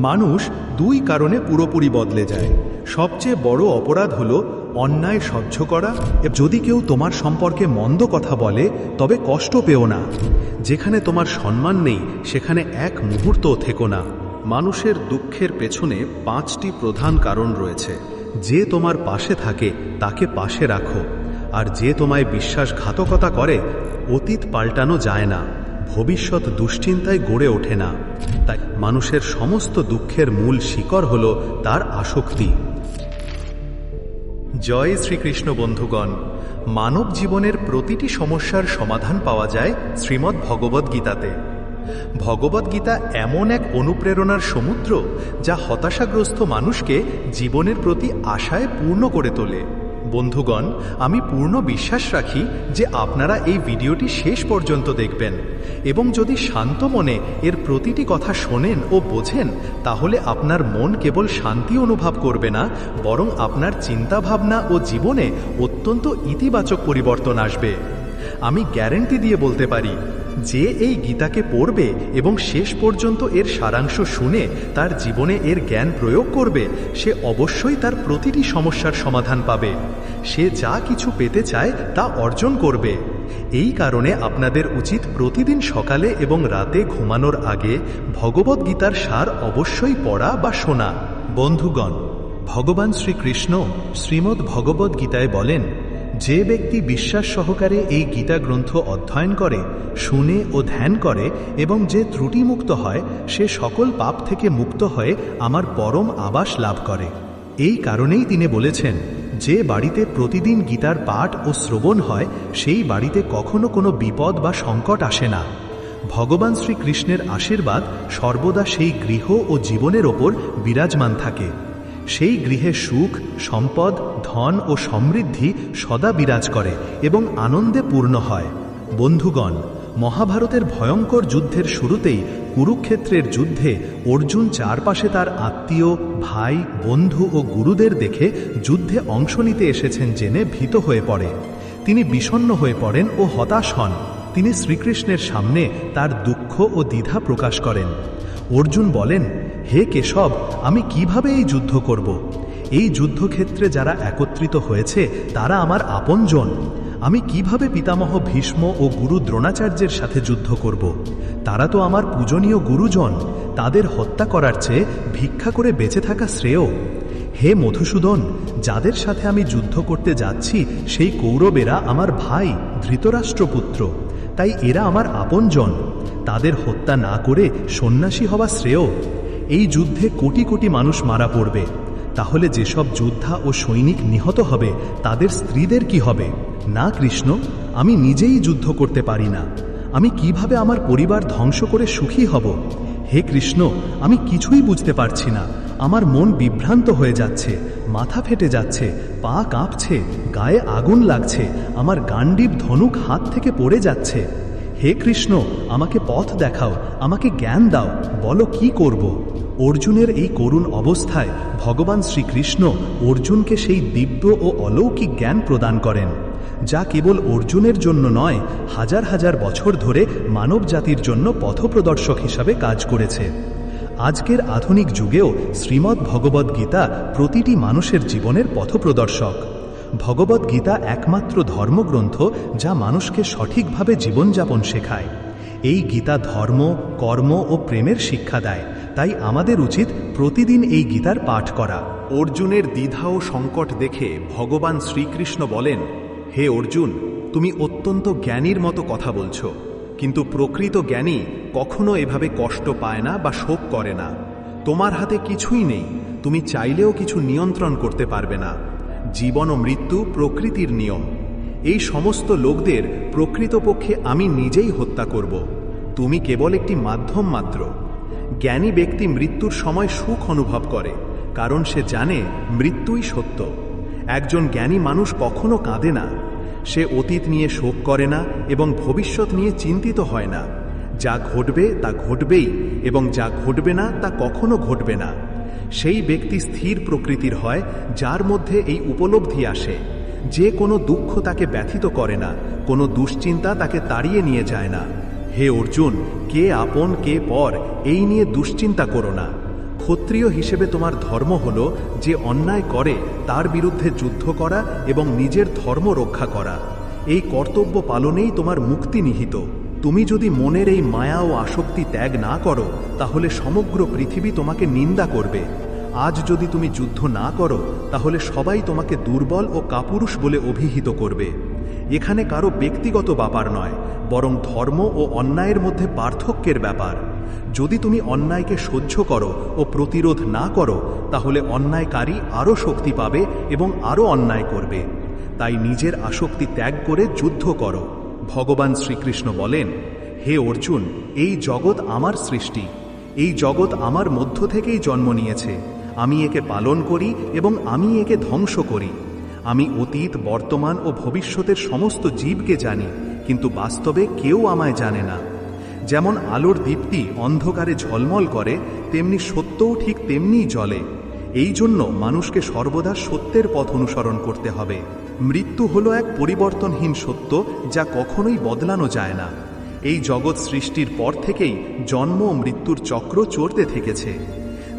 মানুষ দুই কারণে পুরোপুরি বদলে যায়। সবচেয়ে বড় অপরাধ হলো অন্যায় সহ্য করা। যদি কেউ তোমার সম্পর্কে মন্দ কথা বলে তবে কষ্ট পেও না। যেখানে তোমার সম্মান নেই সেখানে এক মুহূর্তও থেকো না। মানুষের দুঃখের পেছনে 5টি প্রধান কারণ রয়েছে। যে তোমার পাশে থাকে তাকে পাশে রাখো, আর যে তোমায় বিশ্বাসঘাতকতা করে অতীত পাল্টানো যায় না, ভবিষ্যৎ দুশ্চিন্তায় গড়ে ওঠে না। তাই মানুষের সমস্ত দুঃখের মূল শিকড় হল তার আসক্তি। জয় শ্রীকৃষ্ণ বন্ধুগণ, মানব জীবনের প্রতিটি সমস্যার সমাধান পাওয়া যায় শ্রীমদ্ ভগবদ্গীতাতে। ভগবদ্গীতা এমন এক অনুপ্রেরণার সমুদ্র যা হতাশাগ্রস্ত মানুষকে জীবনের প্রতি আশায় পূর্ণ করে তোলে। বন্ধুগণ, আমি পূর্ণ বিশ্বাস রাখি যে আপনারা এই ভিডিওটি শেষ পর্যন্ত দেখবেন, এবং যদি শান্ত মনে এর প্রতিটি কথা শোনেন ও বোঝেন, তাহলে আপনার মন কেবল শান্তি অনুভব করবে না, বরং আপনার চিন্তাভাবনা ও জীবনে অত্যন্ত ইতিবাচক পরিবর্তন আসবে। আমি গ্যারান্টি দিয়ে বলতে পারি, যে এই গীতাকে পড়বে এবং শেষ পর্যন্ত এর সারাংশ শুনে তার জীবনে এর জ্ঞান প্রয়োগ করবে, সে অবশ্যই তার প্রতিটি সমস্যার সমাধান পাবে। সে যা কিছু পেতে চায় তা অর্জন করবে। এই কারণে আপনাদের উচিত প্রতিদিন সকালে এবং রাতে ঘুমানোর আগে ভগবদ্গীতার সার অবশ্যই পড়া বা শোনা। বন্ধুগণ, ভগবান শ্রীকৃষ্ণ শ্রীমদ্ ভগবদ্গীতায় বলেন, যে ব্যক্তি বিশ্বাস সহকারে এই গীতা গ্রন্থ অধ্যয়ন করে, শুনে ও ধ্যান করে এবং যে ত্রুটিমুক্ত হয়, সে সকল পাপ থেকে মুক্ত হয়ে আমার পরম আবাস লাভ করে। এই কারণেই তিনি বলেছেন, যে বাড়িতে প্রতিদিন গীতার পাঠ ও শ্রবণ হয় সেই বাড়িতে কখনো কোনো বিপদ বা সংকট আসে না। ভগবান শ্রীকৃষ্ণের আশীর্বাদ সর্বদা সেই গৃহ ও জীবনের ওপর বিরাজমান থাকে। সেই গৃহে সুখ, সম্পদ, ধন ও সমৃদ্ধি সদা বিরাজ করে এবং আনন্দে পূর্ণ হয়। বন্ধুগণ, মহাভারতের ভয়ঙ্কর যুদ্ধের শুরুতেই কুরুক্ষেত্রের যুদ্ধে অর্জুন চারপাশে তার আত্মীয়, ভাই, বন্ধু ও গুরুদের দেখে যুদ্ধে অংশ নিতে এসেছেন জেনে ভীত হয়ে পড়ে। তিনি বিষণ্ণ হয়ে পড়েন ও হতাশ হন। তিনি শ্রীকৃষ্ণের সামনে তার দুঃখ ও দ্বিধা প্রকাশ করেন। অর্জুন বলেন, হে কেশব, আমি কিভাবে এই যুদ্ধ করব? এই যুদ্ধক্ষেত্রে যারা একত্রিত হয়েছে তারা আমার আপনজন। আমি কিভাবে পিতামহ ভীষ্ম ও গুরু দ্রোণাচার্যের সাথে যুদ্ধ করব? তারা তো আমার পূজনীয় গুরুজন। তাদের হত্যা করার চেয়ে ভিক্ষা করে বেঁচে থাকা শ্রেয়। হে মধুসূদন, যাদের সাথে আমি যুদ্ধ করতে যাচ্ছি সেই কৌরবেরা আমার ভাই, ধৃতরাষ্ট্রপুত্র। তাই এরা আমার আপনজন। তাদের হত্যা না করে সন্ন্যাসী হওয়া শ্রেয়। এই যুদ্ধে কোটি কোটি মানুষ মারা পড়বে। তাহলে যেসব যোদ্ধা ও সৈনিক নিহত হবে তাদের স্ত্রীদের কি হবে? না কৃষ্ণ, আমি নিজেই যুদ্ধ করতে পারি না। আমি কিভাবে আমার পরিবার ধ্বংস করে সুখী হব? হে কৃষ্ণ, আমি কিছুই বুঝতে পারছি না। আমার মন বিভ্রান্ত হয়ে যাচ্ছে, মাথা ফেটে যাচ্ছে, পা কাঁপছে, গায়ে আগুন লাগছে, আমার গান্ডীব ধনুক হাত থেকে পড়ে যাচ্ছে। হে কৃষ্ণ, আমাকে পথ দেখাও, আমাকে জ্ঞান দাও, বলো কি করব? অর্জুনের এই করুণ অবস্থায় ভগবান শ্রীকৃষ্ণ অর্জুনকে সেই দিব্য ও অলৌকিক জ্ঞান প্রদান করেন, যা কেবল অর্জুনের জন্য নয়, হাজার হাজার বছর ধরে মানব জাতির জন্য পথপ্রদর্শক হিসাবে কাজ করেছে। আজকের আধুনিক যুগেও শ্রীমদ্ ভগবদ্গীতা প্রতিটি মানুষের জীবনের পথপ্রদর্শক। ভগবদ্গীতা একমাত্র ধর্মগ্রন্থ যা মানুষকে সঠিকভাবে জীবনযাপন শেখায়। এই গীতা ধর্ম, কর্ম ও প্রেমের শিক্ষা দেয়। তাই আমাদের উচিত প্রতিদিন এই গীতার পাঠ করা। অর্জুনের দ্বিধা ও সংকট দেখে ভগবান শ্রীকৃষ্ণ বলেন, হে অর্জুন, তুমি অত্যন্ত জ্ঞানীর মতো কথা বলছ, কিন্তু প্রকৃত জ্ঞানী কখনো এভাবে কষ্ট পায় না বা শোক করে না। তোমার হাতে কিছুই নেই, তুমি চাইলেও কিছু নিয়ন্ত্রণ করতে পারবে না। জীবন ও মৃত্যু প্রকৃতির নিয়ম। এই সমস্ত লোকদের প্রকৃতপক্ষে আমি নিজেই হত্যা করব। তুমি কেবল একটি মাধ্যম মাত্র। জ্ঞানী ব্যক্তি মৃত্যুর সময় সুখ অনুভব করে, কারণ সে জানে মৃত্যুই সত্য। একজন জ্ঞানী মানুষ কখনো কাঁদে না। সে অতীত নিয়ে শোক করে না এবং ভবিষ্যৎ নিয়ে চিন্তিত হয় না। যা ঘটবে তা ঘটবেই, এবং যা ঘটবে না তা কখনো ঘটবে না। সেই ব্যক্তি স্থির প্রকৃতির হয়, যার মধ্যে এই উপলব্ধি আসে যে কোনো দুঃখ তাকে ব্যথিত করে না, কোনো দুশ্চিন্তা তাকে তাড়িয়ে নিয়ে যায় না। হে অর্জুন, কে আপন কে পর এই নিয়ে দুশ্চিন্তা করো না। ক্ষত্রিয় হিসেবে তোমার ধর্ম হল যে অন্যায় করে তার বিরুদ্ধে যুদ্ধ করা এবং নিজের ধর্ম রক্ষা করা। এই কর্তব্য পালনেই তোমার মুক্তি নিহিত। তুমি যদি মনের এই মায়া ও আসক্তি ত্যাগ না করো তাহলে সমগ্র পৃথিবী তোমাকে নিন্দা করবে। আজ যদি তুমি যুদ্ধ না করো তাহলে সবাই তোমাকে দুর্বল ও কাপুরুষ বলে অভিহিত করবে। এখানে কারো ব্যক্তিগত ব্যাপার নয়, বরং ধর্ম ও অন্যায়ের মধ্যে পার্থক্যের ব্যাপার। যদি তুমি অন্যায়কে সহ্য করো ও প্রতিরোধ না করো তাহলে অন্যায়কারী আরও শক্তি পাবে এবং আরও অন্যায় করবে। তাই নিজের আসক্তি ত্যাগ করে যুদ্ধ করো। ভগবান শ্রীকৃষ্ণ বলেন, হে অর্জুন, এই জগৎ আমার সৃষ্টি। এই জগৎ আমার মধ্য থেকেই জন্ম নিয়েছে। আমি একে পালন করি এবং আমি একে ধ্বংস করি। আমি অতীত, বর্তমান ও ভবিষ্যতের সমস্ত জীবকে জানি, কিন্তু বাস্তবে কেউ আমায় জানে না। যেমন আলোর দীপ্তি অন্ধকারে ঝলমল করে, তেমনি সত্যও ঠিক তেমনিই জ্বলে। এই জন্য মানুষকে সর্বদা সত্যের পথ অনুসরণ করতে হবে। মৃত্যু হলো এক পরিবর্তনহীন সত্য, যা কখনোই বদলানো যায় না। এই জগৎ সৃষ্টির পর থেকেই জন্ম ও মৃত্যুর চক্র চলতে থেকেছে।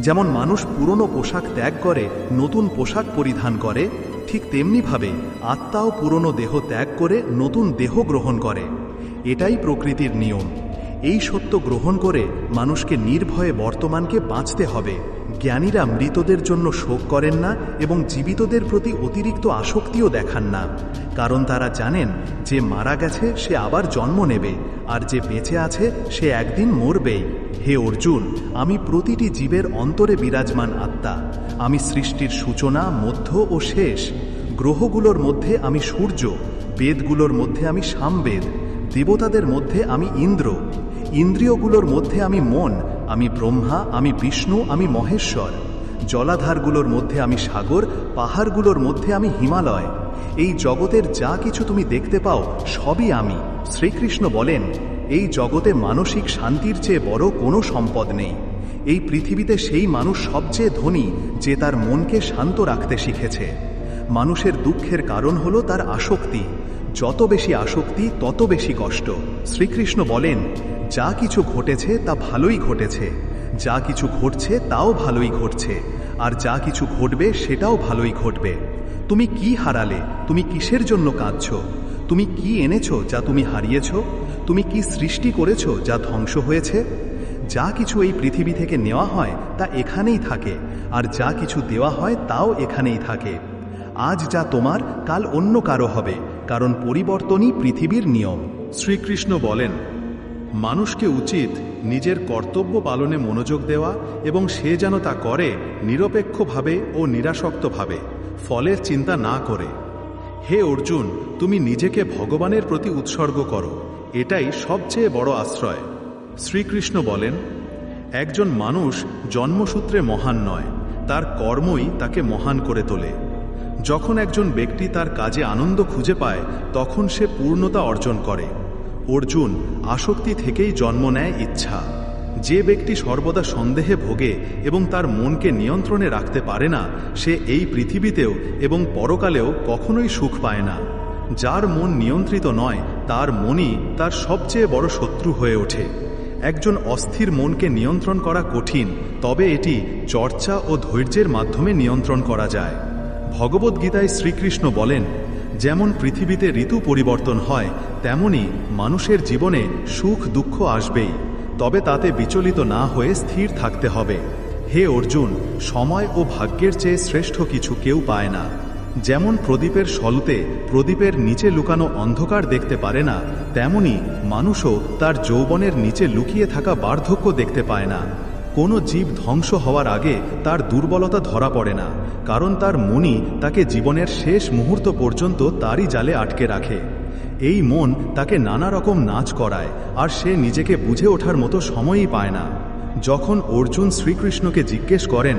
যেমন মানুষ পুরনো পোশাক ত্যাগ করে নতুন পোশাক পরিধান করে, ঠিক তেমনিভাবে আত্মাও পুরনো দেহ ত্যাগ করে নতুন দেহ গ্রহণ করে। এটাই প্রকৃতির নিয়ম। এই সত্য গ্রহণ করে মানুষকে নির্ভয়ে বর্তমানকে বাঁচতে হবে। জ্ঞানীরা মৃতদের জন্য শোক করেন না এবং জীবিতদের প্রতি অতিরিক্ত আসক্তিও দেখান না, কারণ তারা জানেন যে মারা গেছে সে আবার জন্ম নেবে, আর যে বেঁচে আছে সে একদিন মরবেই। হে অর্জুন, আমি প্রতিটি জীবের অন্তরে বিরাজমান আত্মা। আমি সৃষ্টির সূচনা, মধ্য ও শেষ। গ্রহগুলোর মধ্যে আমি সূর্য, বেদগুলোর মধ্যে আমি সামবেদ, দেবতাদের মধ্যে আমি ইন্দ্র, ইন্দ্রিয়গুলোর মধ্যে আমি মন, আমি ব্রহ্মা, আমি বিষ্ণু, আমি মহেশ্বর। জলাধারগুলোর মধ্যে আমি সাগর, পাহাড়গুলোর মধ্যে আমি হিমালয়। এই জগতের যা কিছু তুমি দেখতে পাও সবই আমি। শ্রীকৃষ্ণ বলেন, এই জগতে মানসিক শান্তির চেয়ে বড় কোনো সম্পদ নেই। এই পৃথিবীতে সেই মানুষ সবচেয়ে ধনী যে তার মনকে শান্ত রাখতে শিখেছে। মানুষের দুঃখের কারণ হলো তার আসক্তি। যত বেশি আসক্তি তত বেশি কষ্ট। শ্রীকৃষ্ণ বলেন, যা কিছু ঘটেছে তা ভালোই ঘটেছে, যা কিছু ঘটছে তাও ভালোই ঘটছে, আর যা কিছু ঘটবে সেটাও ভালোই ঘটবে। তুমি কি হারালে? তুমি কিসের জন্য কাঁদছ? তুমি কি এনেছো যা তুমি হারিয়েছ? তুমি কি সৃষ্টি করেছো যা ধ্বংস হয়েছে? যা কিছু এই পৃথিবী থেকে নেওয়া হয় তা এখানেই থাকে, আর যা কিছু দেওয়া হয় তাও এখানেই থাকে। আজ যা তোমার কাল অন্য কারো হবে, কারণ পরিবর্তনই পৃথিবীর নিয়ম। শ্রীকৃষ্ণ বলেন, মানুষকে উচিত নিজের কর্তব্য পালনে মনোযোগ দেওয়া এবং সে যেন তা করে নিরপেক্ষভাবে ও নিরাসক্তভাবে, ফলের চিন্তা না করে। হে অর্জুন, তুমি নিজেকে ভগবানের প্রতি উৎসর্গ করো, এটাই সবচেয়ে বড় আশ্রয়। শ্রীকৃষ্ণ বলেন, একজন মানুষ জন্মসূত্রে মহান নয়, তার কর্মই তাকে মহান করে তোলে। যখন একজন ব্যক্তি তার কাজে আনন্দ খুঁজে পায় তখন সে পূর্ণতা অর্জন করে। অর্জুন, আসক্তি থেকেই জন্ম নেয় ইচ্ছা। যে ব্যক্তি সর্বদা সন্দেহে ভোগে এবং তার মনকে নিয়ন্ত্রণে রাখতে পারে না, সে এই পৃথিবীতেও এবং পরকালেও কখনোই সুখ পায় না। যার মন নিয়ন্ত্রিত নয় তার মনই তার সবচেয়ে বড় শত্রু হয়ে ওঠে। একজন অস্থির মনকে নিয়ন্ত্রণ করা কঠিন, তবে এটি চর্চা ও ধৈর্যের মাধ্যমে নিয়ন্ত্রণ করা যায়। ভগবদ্গীতায় শ্রীকৃষ্ণ বলেন, যেমন পৃথিবীতে ঋতু পরিবর্তন হয় তেমনি মানুষের জীবনে সুখ দুঃখ আসবেই, তবে তাতে বিচলিত না হয়ে স্থির থাকতে হবে। হে অর্জুন, সময় ও ভাগ্যের চেয়ে শ্রেষ্ঠ কিছু কেউ পায় না। যেমন প্রদীপের সলতে প্রদীপের নিচে লুকানো অন্ধকার দেখতে পারে না, তেমনি মানুষও তার যৌবনের নিচে লুকিয়ে থাকা বার্ধক্য দেখতে পায় না। কোনো জীব ধ্বংস হওয়ার আগে তার দুর্বলতা ধরা পড়ে না, কারণ তার মনই তাকে জীবনের শেষ মুহূর্ত পর্যন্ত তারই জালে আটকে রাখে। এই মন তাকে নানা রকম নাচ করায়, আর সে নিজেকে বুঝে ওঠার মতো সময়ই পায় না। যখন অর্জুন শ্রীকৃষ্ণকে জিজ্ঞেস করেন,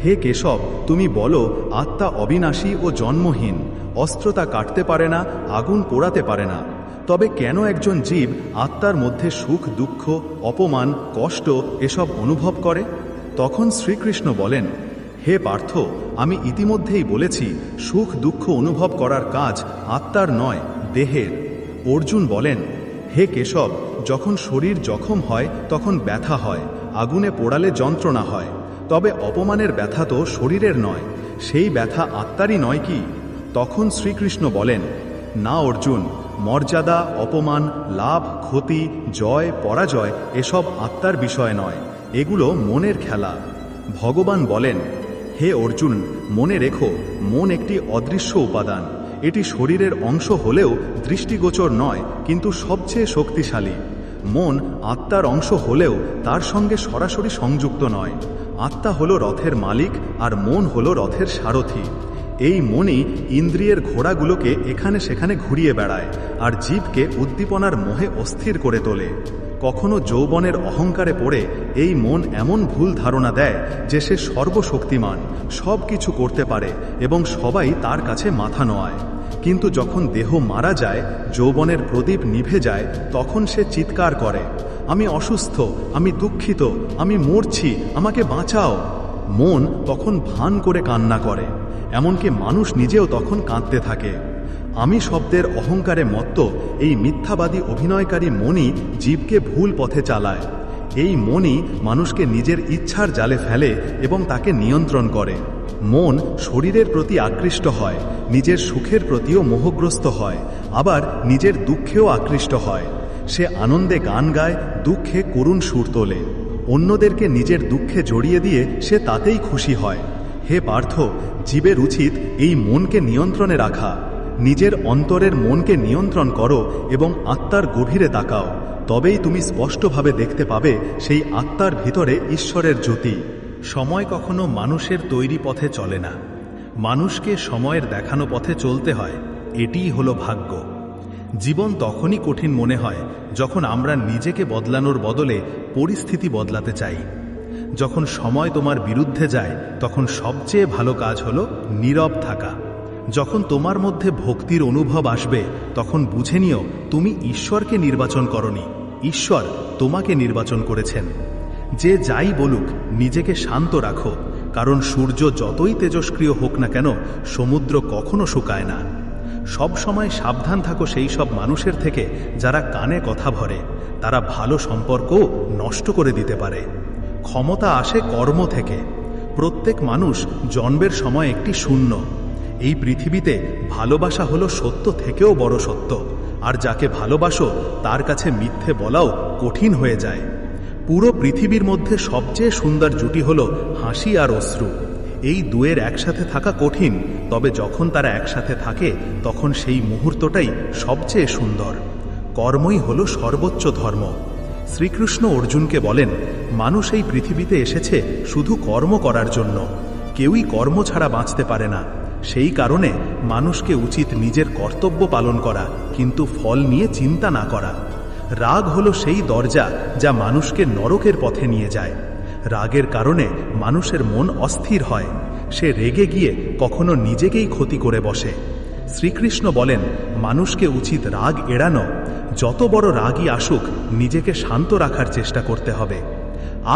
হে কেশব, তুমি বলো আত্মা অবিনাশী ও জন্মহীন, অস্ত্র তা কাটতে পারে না, আগুন পোড়াতে পারে না, তবে কেন একজন জীব আত্মার মধ্যে সুখ দুঃখ অপমান কষ্ট এসব অনুভব করে? তখন শ্রীকৃষ্ণ বলেন, হে পার্থ, আমি ইতিমধ্যেই বলেছি সুখ দুঃখ অনুভব করার কাজ আত্মার নয়, দেহের। অর্জুন বলেন, হে কেশব, যখন শরীর জখম হয় তখন ব্যথা হয়, আগুনে পোড়ালে যন্ত্রণা হয়, তবে অপমানের ব্যথা তো শরীরের নয়, সেই ব্যথা আত্মারই নয় কি? তখন শ্রীকৃষ্ণ বলেন, না অর্জুন, মর্যাদা, অপমান, লাভ, ক্ষতি, জয়, পরাজয় এসব আত্মার বিষয় নয়, এগুলো মনের খেলা। ভগবান বলেন, হে অর্জুন, মনে রেখো, মন একটি অদৃশ্য উপাদান। এটি শরীরের অংশ হলেও দৃষ্টিগোচর নয়, কিন্তু সবচেয়ে শক্তিশালী। মন আত্মার অংশ হলেও তার সঙ্গে সরাসরি সংযুক্ত নয়। আত্মা হলো রথের মালিক আর মন হলো রথের সারথি। এই মনই ইন্দ্রিয়ের ঘোড়াগুলোকে এখানে সেখানে ঘুরিয়ে বেড়ায় আর জীবকে উদ্দীপনার মোহে অস্থির করে তোলে। কখনো যৌবনের অহংকারে পড়ে এই মন এমন ভুল ধারণা দেয় যে সে সর্বশক্তিমান, সব কিছু করতে পারে এবং সবাই তার কাছে মাথা নোয়ায়। কিন্তু যখন দেহ মারা যায়, যৌবনের প্রদীপ নিভে যায়, তখন সে চিৎকার করে, আমি অসুস্থ, আমি দুঃখিত, আমি মরছি, আমাকে বাঁচাও। মন তখন ভান করে কান্না করে, এমনকি মানুষ নিজেও তখন কাঁদতে থাকে। আমি শব্দের অহংকারে মত্ত এই মিথ্যাবাদী অভিনয়কারী মনই জীবকে ভুল পথে চালায়। এই মনই মানুষকে নিজের ইচ্ছার জালে ফেলে এবং তাকে নিয়ন্ত্রণ করে। মন শরীরের প্রতি আকৃষ্ট হয়, নিজের সুখের প্রতিও মোহগ্রস্ত হয়, আবার নিজের দুঃখেও আকৃষ্ট হয়। সে আনন্দে গান গায়, দুঃখে করুণ সুর তোলে। অন্যদেরকে নিজের দুঃখে জড়িয়ে দিয়ে সে তাতেই খুশি হয়। হে পার্থ, জীবের উচিত এই মনকে নিয়ন্ত্রণে রাখা। নিজের অন্তরের মনকে নিয়ন্ত্রণ করো এবং আত্মার গভীরে তাকাও, তবেই তুমি স্পষ্টভাবে দেখতে পাবে সেই আত্মার ভিতরে ঈশ্বরের জ্যোতি। সময় কখনো মানুষের তৈরি পথে চলে না, মানুষকে সময়ের দেখানো পথে চলতে হয়। এটিই হলো ভাগ্য। জীবন তখনই কঠিন মনে হয় যখন আমরা নিজেকে বদলানোর বদলে পরিস্থিতি বদলাতে চাই। যখন সময় তোমার বিরুদ্ধে যায়, তখন সবচেয়ে ভালো কাজ হলো নীরব থাকা। যখন তোমার মধ্যে ভক্তির অনুভব আসবে, তখন বুঝে নিও তুমি ঈশ্বরকে নির্বাচন করনি, ঈশ্বর তোমাকে নির্বাচন করেছেন। যে যাই বলুক, নিজেকে শান্ত রাখো, কারণ সূর্য যতই তেজস্ক্রিয় হোক না কেন, সমুদ্র কখনো শুকায় না। সব সময় সাবধান থাকো সেই সব মানুষের থেকে যারা কানে কথা ভরে। তারা ভালো সম্পর্কও নষ্ট করে দিতে পারে। ক্ষমতা আসে কর্ম থেকে। প্রত্যেক মানুষ জন্মের সময় একটি শূন্য। এই পৃথিবীতে ভালোবাসা হলো সত্য থেকেও বড় সত্য, আর যাকে ভালোবাসো তার কাছে মিথ্যে বলাও কঠিন হয়ে যায়। পুরো পৃথিবীর মধ্যে সবচেয়ে সুন্দর জুটি হলো হাসি আর অশ্রু। এই দুয়ের একসাথে থাকা কঠিন, তবে যখন তারা একসাথে থাকে তখন সেই মুহূর্তটাই সবচেয়ে সুন্দর। কর্মই হলো সর্বোচ্চ ধর্ম। শ্রীকৃষ্ণ অর্জুনকে বলেন, মানুষ এই পৃথিবীতে এসেছে শুধু কর্ম করার জন্য। কেউই কর্ম ছাড়া বাঁচতে পারে না। সেই কারণে মানুষকে উচিত নিজের কর্তব্য পালন করা, কিন্তু ফল নিয়ে চিন্তা না করা। রাগ হলো সেই দরজা যা মানুষকে নরকের পথে নিয়ে যায়। রাগের কারণে মানুষের মন অস্থির হয়। সে রেগে গিয়ে কখনো নিজেকেই ক্ষতি করে বসে। শ্রীকৃষ্ণ বলেন, মানুষকে উচিত রাগ এড়ানো। যত বড় রাগই আসুক, নিজেকে শান্ত রাখার চেষ্টা করতে হবে।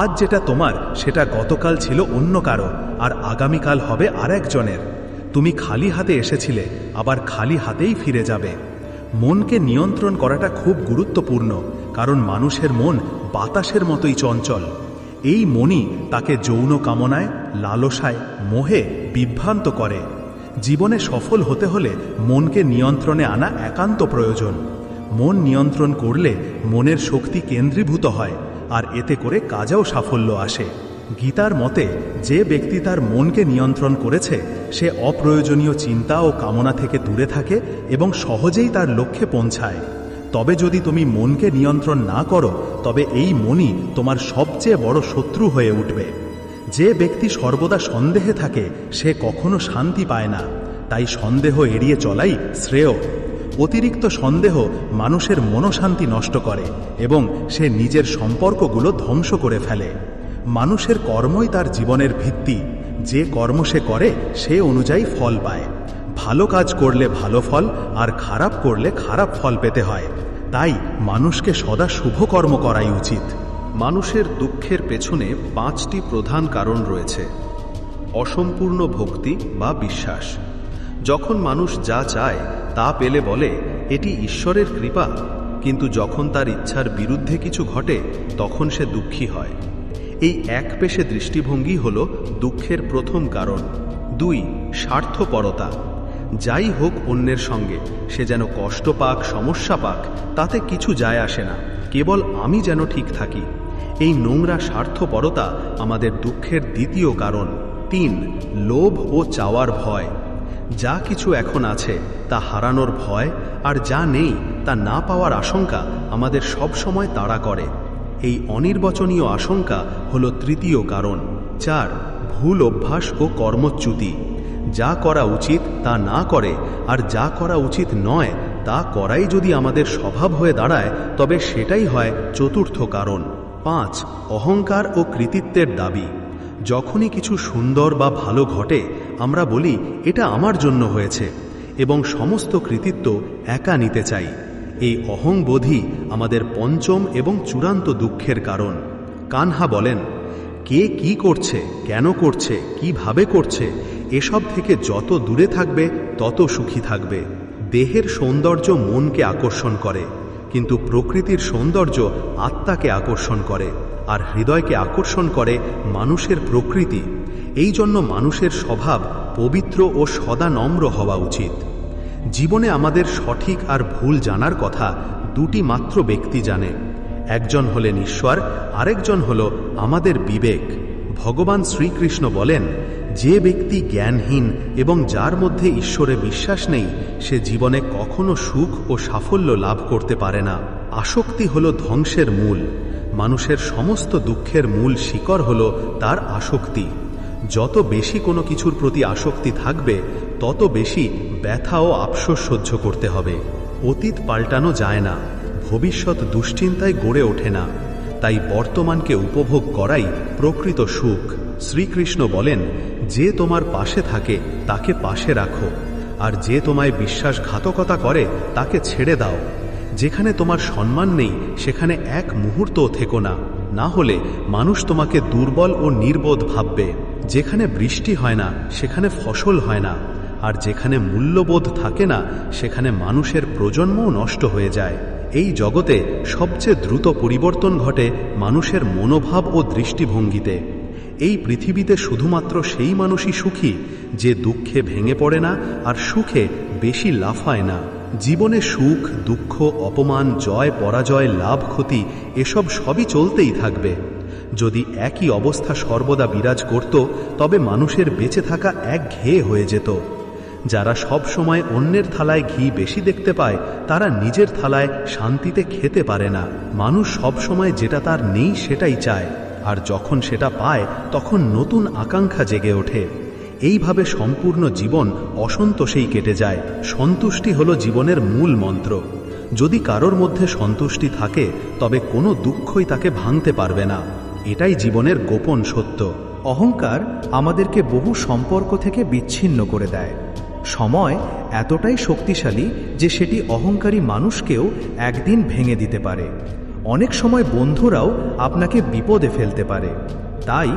আজ যেটা তোমার, সেটা গতকাল ছিল অন্য কারো, আর আগামীকাল হবে আর একজনের। তুমি খালি হাতে এসেছিলে, আবার খালি হাতেই ফিরে যাবে। মনকে নিয়ন্ত্রণ করাটা খুব গুরুত্বপূর্ণ, কারণ মানুষের মন বাতাসের মতোই চঞ্চল। এই মনই তাকে যৌন কামনায়, লালসায়, মোহে বিভ্রান্ত করে। জীবনে সফল হতে হলে মনকে নিয়ন্ত্রণে আনা একান্ত প্রয়োজন। মন নিয়ন্ত্রণ করলে মনের শক্তি কেন্দ্রীভূত হয়, আর এতে করে কাজেও সাফল্য আসে। গীতার মতে, যে ব্যক্তি তার মনকে নিয়ন্ত্রণ করেছে, সে অপ্রয়োজনীয় চিন্তা ও কামনা থেকে দূরে থাকে এবং সহজেই তার লক্ষ্যে পৌঁছায়। তবে যদি তুমি মনকে নিয়ন্ত্রণ না করো, তবে এই মনই তোমার সবচেয়ে বড় শত্রু হয়ে উঠবে। যে ব্যক্তি সর্বদা সন্দেহে থাকে, সে কখনো শান্তি পায় না। তাই সন্দেহ এড়িয়ে চলাই শ্রেয়। অতিরিক্ত সন্দেহ মানুষের মনশান্তি নষ্ট করে এবং সে নিজের সম্পর্কগুলো ধ্বংস করে ফেলে। মানুষের কর্মই তার জীবনের ভিত্তি। যে কর্ম সে করে, সে অনুযায়ী ফল পায়। ভালো কাজ করলে ভালো ফল, আর খারাপ করলে খারাপ ফল পেতে হয়। তাই মানুষকে সদা শুভ কর্ম করাই উচিত। মানুষের দুঃখের পেছনে 5টি প্রধান কারণ রয়েছে। অসম্পূর্ণ ভক্তি বা বিশ্বাস। যখন মানুষ যা চায় তা পেলে বলে এটি ঈশ্বরের কৃপা, কিন্তু যখন তার ইচ্ছার বিরুদ্ধে কিছু ঘটে তখন সে দুঃখী হয়। এই একপেশে দৃষ্টিভঙ্গি হল দুঃখের প্রথম কারণ। 2. স্বার্থপরতা। যাই হোক অন্যের সঙ্গে, সে যেন কষ্ট পাক, সমস্যা পাক, তাতে কিছু যায় আসে না, কেবল আমি যেন ঠিক থাকি। এই নোংরা স্বার্থপরতা আমাদের দুঃখের দ্বিতীয় কারণ। 3. লোভ ও চাওয়ার ভয়। যা কিছু এখন আছে তা হারানোর ভয়, আর যা নেই তা না পাওয়ার আশঙ্কা আমাদের সব সময় তাড়া করে। এই অনির্বচনীয় আশঙ্কা হল তৃতীয় কারণ। 4. ভুল অভ্যাস ও কর্মচ্যুতি। যা করা উচিত তা না করে, আর যা করা উচিত নয় তা করাই যদি আমাদের স্বভাব হয়ে দাঁড়ায়, তবে সেটাই হয় চতুর্থ কারণ। 5. অহংকার ও কৃতিত্বের দাবি। যখনই কিছু সুন্দর বা ভালো ঘটে, আমরা বলি এটা আমার জন্য হয়েছে, এবং সমস্ত কৃতিত্ব একা নিতে চাই। এই অহংবোধই আমাদের পঞ্চম এবং চূড়ান্ত দুঃখের কারণ। কানহা বলেন, কে কি করছে, কেন করছে, কিভাবে করছে, এসব থেকে যত দূরে থাকবে তত সুখী থাকবে। দেহের সৌন্দর্য মনকে আকর্ষণ করে, কিন্তু প্রকৃতির সৌন্দর্য আত্মাকে আকর্ষণ করে, আর হৃদয়কে আকর্ষণ করে মানুষের প্রকৃতি। এই জন্য মানুষের স্বভাব পবিত্র ও সদা নম্র হওয়া উচিত। জীবনে আমাদের সঠিক আর ভুল জানার কথা দুটি মাত্র ব্যক্তি জানে। একজন হলেন ঈশ্বর, আরেকজন হল আমাদের বিবেক। ভগবান শ্রীকৃষ্ণ বলেন, যে ব্যক্তি জ্ঞানহীন এবং যার মধ্যে ঈশ্বরে বিশ্বাস নেই, সে জীবনে কখনো সুখ ও সাফল্য লাভ করতে পারে না। আসক্তি হল ধ্বংসের মূল। মানুষের সমস্ত দুঃখের মূল শিকড় হল তার আসক্তি। যত বেশি কোনো কিছুর প্রতি আসক্তি থাকবে, তত বেশি ব্যথা ও আফসোস সহ্য করতে হবে। অতীত পাল্টানো যায় না, ভবিষ্যৎ দুশ্চিন্তায় গড়ে ওঠে না, তাই বর্তমানকে উপভোগ করাই প্রকৃত সুখ। শ্রীকৃষ্ণ বলেন, যে তোমার পাশে থাকে তাকে পাশে রাখো, আর যে তোমায় বিশ্বাসঘাতকতা করে তাকে ছেড়ে দাও। যেখানে তোমার সম্মান নেই সেখানে এক মুহূর্তও থেকো না, না হলে মানুষ তোমাকে দুর্বল ও নির্বোধ ভাববে। যেখানে বৃষ্টি হয় না সেখানে ফসল হয় না, আর যেখানে মূল্যবোধ থাকে না সেখানে মানুষের প্রজন্মও নষ্ট হয়ে যায়। এই জগতে সবচেয়ে দ্রুত পরিবর্তন ঘটে মানুষের মনোভাব ও দৃষ্টিভঙ্গিতে। এই পৃথিবীতে শুধুমাত্র সেই মানুষই সুখী যে দুঃখে ভেঙে পড়ে না আর সুখে বেশি লাফায় না। জীবনে সুখ, দুঃখ, অপমান, জয়, পরাজয়, লাভ, ক্ষতি এসব সবই চলতেই থাকবে। যদি একই অবস্থা সর্বদা বিরাজ করত, তবে মানুষের বেঁচে থাকা একঘেয়ে হয়ে যেত। যারা সব সময় অন্যের থালায় ঘি বেশি দেখতে পায়, তারা নিজের থালায় শান্তিতে খেতে পারে না। মানুষ সব সময় যেটা তার নেই সেটাই চায়, আর যখন সেটা পায় তখন নতুন আকাঙ্ক্ষা জেগে ওঠে। এইভাবে সম্পূর্ণ জীবন অসন্তোষেই কেটে যায়। সন্তুষ্টি হলো জীবনের মূল মন্ত্র। যদি কারোর মধ্যে সন্তুষ্টি থাকে, তবে কোনো দুঃখই তাকে ভাঙতে পারবে না। এটাই জীবনের গোপন সত্য। অহংকার আমাদেরকে বহু সম্পর্ক থেকে বিচ্ছিন্ন করে দেয়। সময় এতটাই শক্তিশালী যে সেটি অহংকারী মানুষকেও একদিন ভেঙে দিতে পারে। অনেক সময় বন্ধুরাও আপনাকে বিপদে ফেলতে পারে। তাই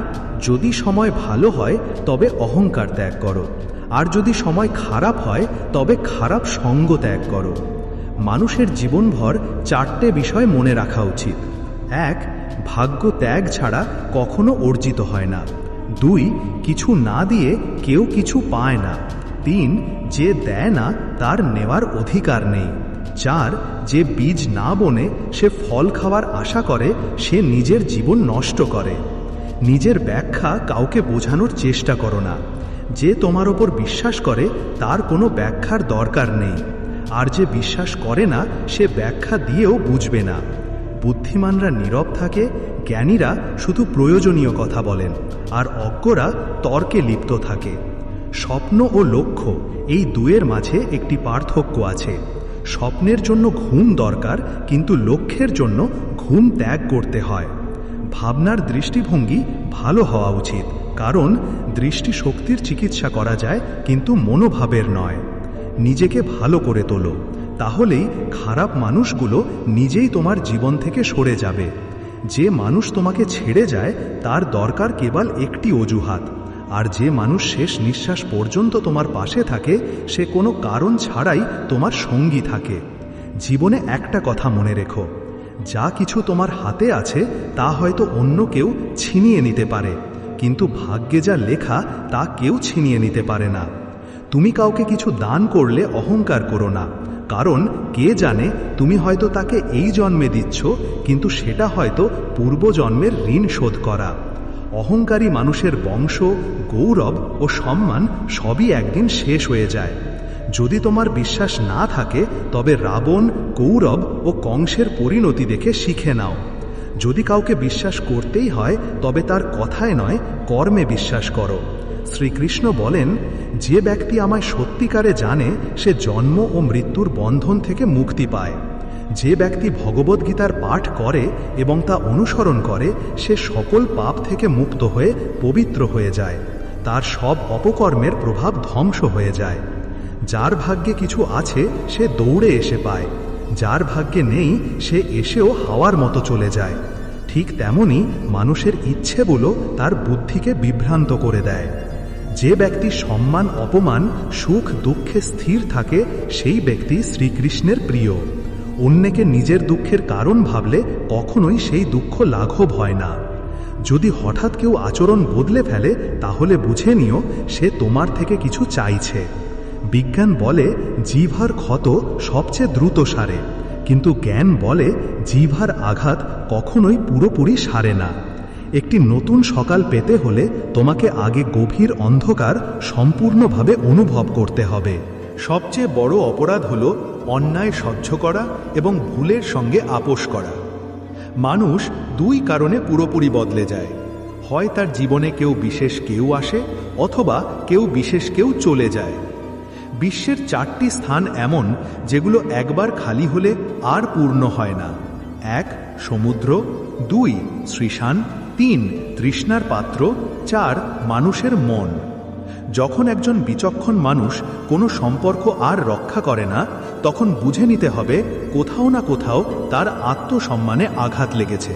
যদি সময় ভালো হয় তবে অহংকার ত্যাগ করো, আর যদি সময় খারাপ হয় তবে খারাপ সঙ্গ ত্যাগ করো। মানুষের জীবনভর 4টে বিষয় মনে রাখা উচিত। 1. ভাগ্য ত্যাগ ছাড়া কখনো অর্জিত হয় না। 2. কিছু না দিয়ে কেউ কিছু পায় না। 3. যে দেয় না তার নেওয়ার অধিকার নেই। 4. যে বীজ না বনে সে ফল খাওয়ার আশা করে, সে নিজের জীবন নষ্ট করে। নিজের ব্যাখ্যা কাউকে বোঝানোর চেষ্টা করো না। যে তোমার ওপর বিশ্বাস করে তার কোনো ব্যাখ্যার দরকার নেই, আর যে বিশ্বাস করে না সে ব্যাখ্যা দিয়েও বুঝবে না। বুদ্ধিমানরা নীরব থাকে, জ্ঞানীরা শুধু প্রয়োজনীয় কথা বলেন, আর অজ্ঞরা তর্কে লিপ্ত থাকে। স্বপ্ন ও লক্ষ্য এই দুয়ের মাঝে একটি পার্থক্য আছে। স্বপ্নের জন্য ঘুম দরকার, কিন্তু লক্ষ্যের জন্য ঘুম ত্যাগ করতে হয়। ভাবনার দৃষ্টিভঙ্গি ভালো হওয়া উচিত, কারণ দৃষ্টিশক্তির চিকিৎসা করা যায়, কিন্তু মনোভাবের নয়। নিজেকে ভালো করে তোলো, তাহলেই খারাপ মানুষগুলো নিজেই তোমার জীবন থেকে সরে যাবে। যে মানুষ তোমাকে ছেড়ে যায় তার দরকার কেবল একটি অজুহাত, আর যে মানুষ শেষ নিঃশ্বাস পর্যন্ত তোমার পাশে থাকে সে কোনো কারণ ছাড়াই তোমার সঙ্গী থাকে। জীবনে একটা কথা মনে রেখো, যা কিছু তোমার হাতে আছে তা হয়তো অন্য কেউ ছিনিয়ে নিতে পারে, কিন্তু ভাগ্যে যা লেখা তা কেউ ছিনিয়ে নিতে পারে না। তুমি কাউকে কিছু দান করলে অহংকার করো না, কারণ কে জানে তুমি হয়তো তাকে এই জন্মে দিচ্ছ, কিন্তু সেটা হয়তো পূর্বজন্মের ঋণ শোধ করা। অহংকারী মানুষের বংশ, গৌরব ও সম্মান সবই একদিন শেষ হয়ে যায়। যদি তোমার বিশ্বাস না থাকে তবে রাবণ, কৌরব ও কংসের পরিণতি দেখে শিখে নাও। যদি কাউকে বিশ্বাস করতেই হয় তবে তার কথায় নয়, কর্মে বিশ্বাস করো। শ্রীকৃষ্ণ বলেন, যে ব্যক্তি আমায় সত্যিকারে জানে সে জন্ম ও মৃত্যুর বন্ধন থেকে মুক্তি পায়। যে ব্যক্তি ভগবদ্গীতার পাঠ করে এবং তা অনুসরণ করে সে সকল পাপ থেকে মুক্ত হয়ে পবিত্র হয়ে যায়। তার সব অপকর্মের প্রভাব ধ্বংস হয়ে যায়। যার ভাগ্যে কিছু আছে সে দৌড়ে এসে পায়, যার ভাগ্যে নেই সে এসেও হাওয়ার মতো চলে যায়। ঠিক তেমনি মানুষের ইচ্ছেগুলো তার বুদ্ধিকে বিভ্রান্ত করে দেয়। যে ব্যক্তি সম্মান অপমান, সুখ দুঃখে স্থির থাকে সেই ব্যক্তি শ্রীকৃষ্ণের প্রিয়। অন্যকে নিজের দুঃখের কারণ ভাবলে কখনোই সেই দুঃখ লাঘব হয় না। যদি হঠাৎ কেউ আচরণ বদলে ফেলে তাহলে বুঝে নিও সে তোমার থেকে কিছু চাইছে। বিজ্ঞান বলে জিহ্বার ক্ষত সবচেয়ে দ্রুত সারে, কিন্তু জ্ঞান বলে জিহ্বার আঘাত কখনোই পুরোপুরি সারে না। একটি নতুন সকাল পেতে হলে তোমাকে আগে গভীর অন্ধকার সম্পূর্ণভাবে অনুভব করতে হবে। সবচেয়ে বড় অপরাধ হল অন্যায় সহ্য করা এবং ভুলের সঙ্গে আপোষ করা। মানুষ দুই কারণে পুরোপুরি বদলে যায়। হয় তার জীবনে বিশেষ কেউ আসে, অথবা বিশেষ কেউ চলে যায়। বিশ্বের 4টি স্থান এমন যেগুলো একবার খালি হলে আর পূর্ণ হয় না। 1 সমুদ্র, 2 শ্মশান, 3 তৃষ্ণার পাত্র, 4 মানুষের মন। যখন একজন বিচক্ষণ মানুষ কোনো সম্পর্ক আর রক্ষা করে না, তখন বুঝে নিতে হবে কোথাও না কোথাও তার আত্মসম্মানে আঘাত লেগেছে।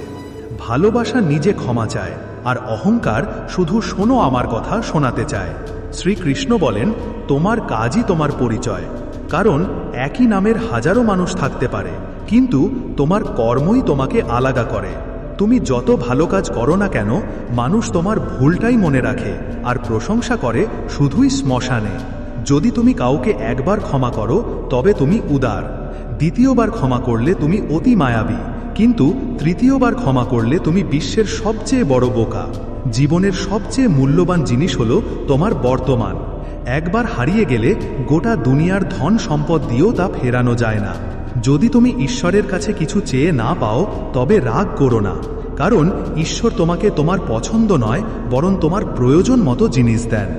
ভালোবাসা নিজে ক্ষমা চায়, আর অহংকার শুধু শোনো আমার কথা শোনাতে চায়। শ্রীকৃষ্ণ বলেন, তোমার কাজই তোমার পরিচয়। কারণ একই নামের হাজারো মানুষ থাকতে পারে, কিন্তু তোমার কর্মই তোমাকে আলাদা করে। তুমি যত ভালো কাজ করো না কেন, মানুষ তোমার ভুলটাই মনে রাখে আর প্রশংসা করে শুধুই শ্মশানে। যদি তুমি কাউকে একবার ক্ষমা করো তবে তুমি উদার, দ্বিতীয়বার ক্ষমা করলে তুমি অতি মায়াবী, কিন্তু তৃতীয়বার ক্ষমা করলে তুমি বিশ্বের সবচেয়ে বড় বোকা। জীবনের সবচেয়ে মূল্যবান জিনিস হলো তোমার বর্তমান। একবার হারিয়ে গেলে গোটা দুনিয়ার ধন সম্পদ দিয়েও তা ফেরানো যায় না। যদি তুমি ঈশ্বরের কাছে কিছু চেয়ে না পাও তবে রাগ করো না, কারণ ঈশ্বর তোমাকে তোমার পছন্দ নয় বরং তোমার প্রয়োজন মতো জিনিস দেন।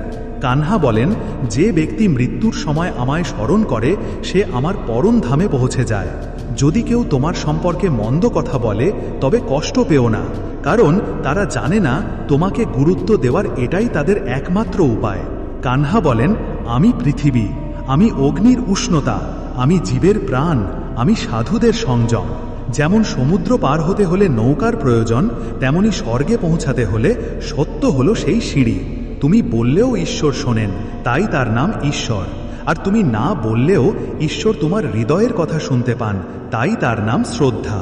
কানহা বলেন, যে ব্যক্তি মৃত্যুর সময় আমায় স্মরণ করে সে আমার পরম ধামে পৌঁছে যায়। যদি কেউ তোমার সম্পর্কে মন্দ কথা বলে তবে কষ্ট পেও না, কারণ তারা জানে না তোমাকে গুরুত্ব দেওয়ার এটাই তাদের একমাত্র উপায়। কানহা বলেন, আমি পৃথিবী, আমি অগ্নির উষ্ণতা, আমি জীবের প্রাণ, আমি সাধুদের সংযম। যেমন সমুদ্র পার হতে হলে নৌকার প্রয়োজন, তেমনি স্বর্গে পৌঁছাতে হলে সত্য হলো সেই সিঁড়ি। তুমি বললেও ঈশ্বর শোনেন, তাই তার নাম ঈশ্বর। আর তুমি না বললেও ঈশ্বর তোমার হৃদয়ের কথা শুনতে পান, তাই তার নাম শ্রদ্ধা।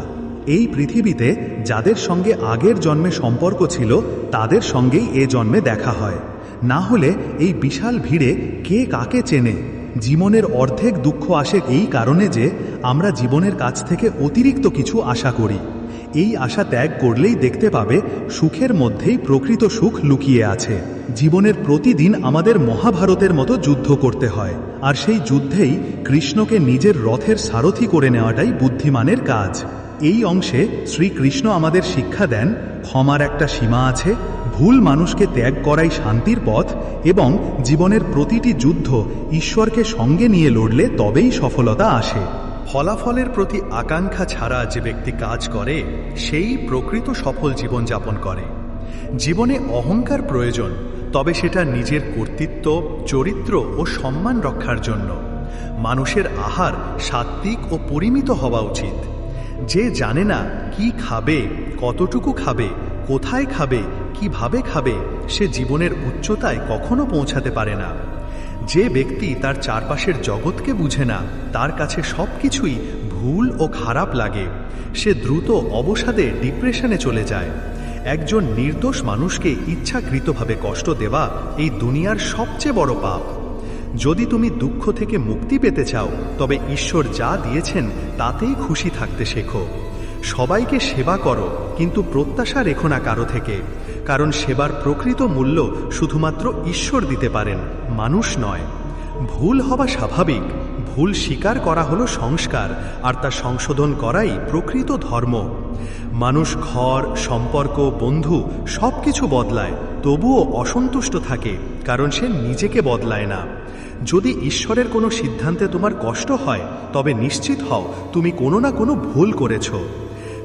এই পৃথিবীতে যাদের সঙ্গে আগের জন্মে সম্পর্ক ছিল তাদের সঙ্গেই এ জন্মে দেখা হয়, না হলে এই বিশাল ভিড়ে কে কাকে চেনে। জীবনের অর্ধেক দুঃখ আসে এই কারণে যে আমরা জীবনের কাছ থেকে অতিরিক্ত কিছু আশা করি। এই আশা ত্যাগ করলেই দেখতে পাবে সুখের মধ্যেই প্রকৃত সুখ লুকিয়ে আছে। জীবনের প্রতিদিন আমাদের মহাভারতের মতো যুদ্ধ করতে হয়, আর সেই যুদ্ধেই কৃষ্ণকে নিজের রথের সারথি করে নেওয়াটাই বুদ্ধিমানের কাজ। এই অংশে শ্রীকৃষ্ণ আমাদের শিক্ষা দেন, ক্ষমার একটা সীমা আছে, ভুল মানুষকে ত্যাগ করাই শান্তির পথ, এবং জীবনের প্রতিটি যুদ্ধ ঈশ্বরকে সঙ্গে নিয়ে লড়লে তবেই সফলতা আসে। ফলাফলের প্রতি আকাঙ্ক্ষা ছাড়া যে ব্যক্তি কাজ করে সেই প্রকৃত সফল জীবনযাপন করে। জীবনে অহংকার প্রয়োজন, তবে সেটা নিজের কর্তৃত্ব, চরিত্র ও সম্মান রক্ষার জন্য। মানুষের আহার সাত্ত্বিক ও পরিমিত হওয়া উচিত। যে জানে না কি খাবে, কতটুকু খাবে, কোথায় খাবে, কিভাবে খাবে, সে জীবনের উচ্চতায় কখনো পৌঁছাতে পারে না। যে ব্যক্তি তার চারপাশের জগৎকে বুঝে না, তার কাছে সবকিছুই ভুল ও খারাপ লাগে, সে দ্রুত অবসাদে ডিপ্রেশনে চলে যায়। একজন নির্দোষ মানুষকে ইচ্ছাকৃতভাবে কষ্ট দেওয়া এই দুনিয়ার সবচেয়ে বড় পাপ। যদি তুমি দুঃখ থেকে মুক্তি পেতে চাও, তবে ঈশ্বর যা দিয়েছেন তাতেই খুশি থাকতে শেখো। সবাইকে সেবা করো, কিন্তু প্রত্যাশা রেখো না কারো থেকে, কারণ সেবার প্রকৃত মূল্য শুধুমাত্র ঈশ্বর দিতে পারেন, মানুষ নয়। ভুল হওয়া স্বাভাবিক, ভুল স্বীকার করা হলো সংস্কার, আর তা সংশোধন করাই প্রকৃত ধর্ম। মানুষ ঘর, সম্পর্ক, বন্ধু সব কিছু বদলায়, তবুও অসন্তুষ্ট থাকে, কারণ সে নিজেকে বদলায় না। যদি ঈশ্বরের কোনো সিদ্ধান্তে তোমার কষ্ট হয়, তবে নিশ্চিত হও তুমি কোনো না কোনো ভুল করেছ।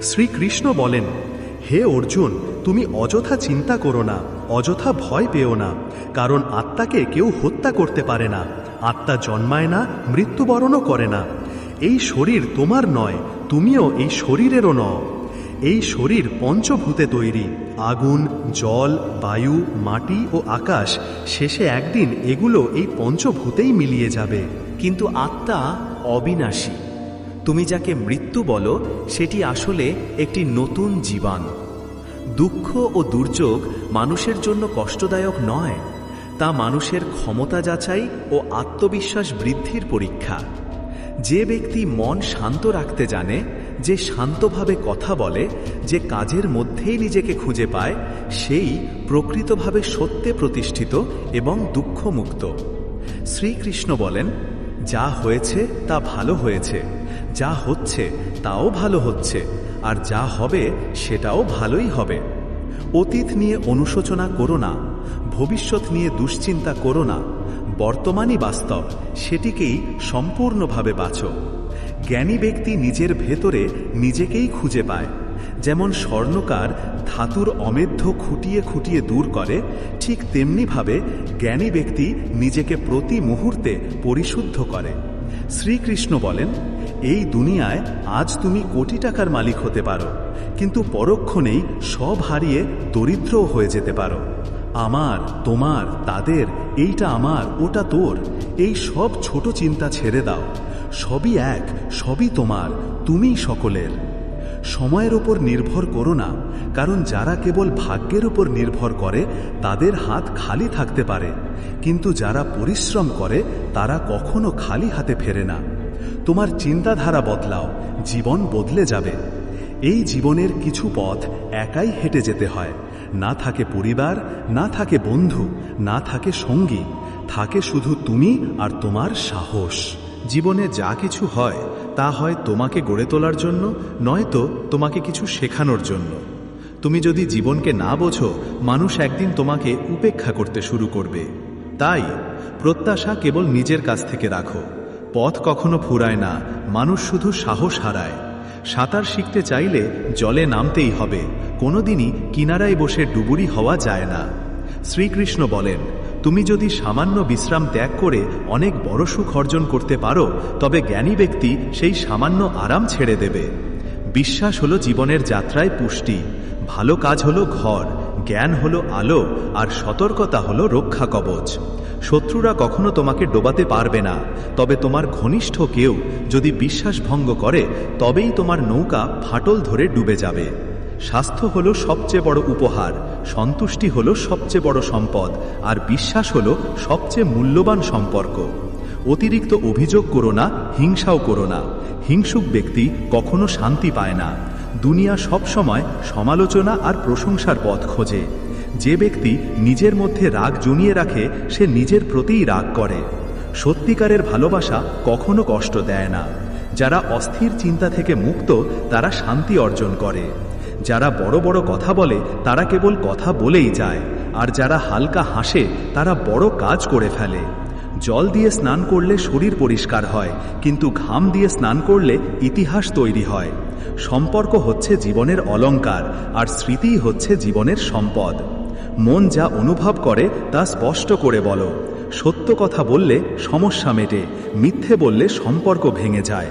শ্রীকৃষ্ণ বলেন, হে অর্জুন, তুমি অযথা চিন্তা করো না, অযথা ভয় পেও না, কারণ আত্মাকে কেউ হত্যা করতে পারে না। আত্মা জন্মায় না, মৃত্যুবরণও করে না। এই শরীর তোমার নয়, তুমিও এই শরীরেরও নও। এই শরীর পঞ্চভূতে তৈরি, আগুন, জল, বায়ু, মাটি ও আকাশ। শেষে একদিন এগুলো এই পঞ্চভূতেই মিলিয়ে যাবে। কিন্তু আত্মা অবিনাশী। তুমি যাকে মৃত্যু বলো, সেটি আসলে একটি নতুন জীবন। দুঃখ ও দুর্যোগ মানুষের জন্য কষ্টদায়ক নয়, তা মানুষের ক্ষমতা যাচাই ও আত্মবিশ্বাস বৃদ্ধির পরীক্ষা। যে ব্যক্তি মন শান্ত রাখতে জানে, যে শান্তভাবে কথা বলে, যে কাজের মধ্যেই নিজেকে খুঁজে পায়, সেই প্রকৃতভাবে সত্যে প্রতিষ্ঠিত এবং দুঃখমুক্ত। শ্রীকৃষ্ণ বলেন, যা হয়েছে তা ভালো হয়েছে, যা হচ্ছে তাও ভালো হচ্ছে, আর যা হবে সেটাও ভালোই হবে। অতীত নিয়ে অনুশোচনা করো না, ভবিষ্যৎ নিয়ে দুশ্চিন্তা করো না। বর্তমানই বাস্তব, সেটিকেই সম্পূর্ণভাবে বাঁচো। জ্ঞানী ব্যক্তি নিজের ভেতরে নিজেকেই খুঁজে পায়। যেমন স্বর্ণকার ধাতুর অমেধ্য খুঁটিয়ে খুঁটিয়ে দূর করে, ঠিক তেমনিভাবে জ্ঞানী ব্যক্তি নিজেকে প্রতি মুহূর্তে পরিশুদ্ধ করে। শ্রীকৃষ্ণ বলেন, এই দুনিয়ায় আজ তুমি কোটি টাকার মালিক হতে পারো, কিন্তু পরক্ষণেই সব হারিয়ে দরিদ্রও হয়ে যেতে পারো। আমার, তোমার, তাদের, এইটা আমার, ওটা তোর, এই সব ছোট চিন্তা ছেড়ে দাও। সবই এক, সবই তোমার, তুমিই সকলের। সময়ের ওপর নির্ভর করো না, কারণ যারা কেবল ভাগ্যের ওপর নির্ভর করে তাদের হাত খালি থাকতে পারে, কিন্তু যারা পরিশ্রম করে তারা কখনো খালি হাতে ফেরে না। তোমার চিন্তাধারা বদলাও, জীবন বদলে যাবে। এই জীবনের কিছু পথ একাই হেঁটে যেতে হয়। না থাকে পরিবার, না থাকে বন্ধু, না থাকে সঙ্গী, থাকে শুধু তুমি আর তোমার সাহস। জীবনে যা কিছু হয় তা হয় তোমাকে গড়ে তোলার জন্য, নয়তো তোমাকে কিছু শেখানোর জন্য। তুমি যদি জীবনকে না বোঝো, মানুষ একদিন তোমাকে উপেক্ষা করতে শুরু করবে। তাই প্রত্যাশা কেবল নিজের কাছ থেকে রাখো। পথ কখনো ফুরায় না, মানুষ শুধু সাহস হারায়। সাঁতার শিখতে চাইলে জলে নামতেই হবে, কোনোদিনই কিনারায় বসে ডুবুরি হওয়া যায় না। শ্রীকৃষ্ণ বলেন, তুমি যদি সামান্য বিশ্রাম ত্যাগ করে অনেক বড় সুখ অর্জন করতে পারো, তবে জ্ঞানী ব্যক্তি সেই সামান্য আরাম ছেড়ে দেবে। বিশ্বাস হলো জীবনের যাত্রায় পুষ্টি, ভালো কাজ হলো ঘর, জ্ঞান হলো আলো, আর সতর্কতা হলো রক্ষা কবচ। শত্রুরা কখনো তোমাকে ডোবাতে পারবে না, তবে তোমার ঘনিষ্ঠ কেউ যদি বিশ্বাস ভঙ্গ করে, তবেই তোমার নৌকা ফাটল ধরে ডুবে যাবে। স্বাস্থ্য হলো সবচেয়ে বড় উপহার, সন্তুষ্টি হলো সবচেয়ে বড় সম্পদ, আর বিশ্বাস হলো সবচেয়ে মূল্যবান সম্পর্ক। অতিরিক্ত অভিযোগ করো না, হিংসাও করো না। হিংসুক ব্যক্তি কখনো শান্তি পায় না। দুনিয়া সব সময় সমালোচনা আর প্রশংসার পথ খোঁজে। যে ব্যক্তি নিজের মধ্যে রাগ জমিয়ে রাখে, সে নিজের প্রতিই রাগ করে। সত্যিকারের ভালোবাসা কখনো কষ্ট দেয় না। যারা অস্থির চিন্তা থেকে মুক্ত, তারা শান্তি অর্জন করে। যারা বড় বড় কথা বলে, তারা কেবল কথা বলেই যায়, আর যারা হালকা হাসে, তারা বড় কাজ করে ফেলে। জল দিয়ে স্নান করলে শরীর পরিষ্কার হয়, কিন্তু ঘাম দিয়ে স্নান করলে ইতিহাস তৈরি হয়। সম্পর্ক হচ্ছে জীবনের অলংকার, আর স্মৃতি হচ্ছে জীবনের সম্পদ। মন যা অনুভব করে তা স্পষ্ট করে বলো। সত্য কথা বললে সমস্যা মেটে, মিথ্যে বললে সম্পর্ক ভেঙে যায়।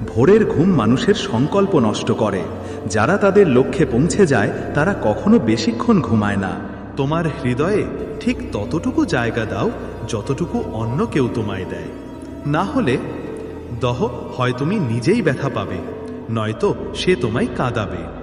ভোরের ঘুম মানুষের সংকল্প নষ্ট করে। যারা তাদের লক্ষ্যে পৌঁছে যায়, তারা কখনো বেশিক্ষণ ঘুমায় না। তোমার হৃদয়ে ঠিক ততটুকু জায়গা দাও যতটুকু অন্য কেউ তোমায় দেয়। না হলে দহ হয় তুমি নিজেই ব্যথা পাবে, নয়তো সে তোমায় কাঁদাবে।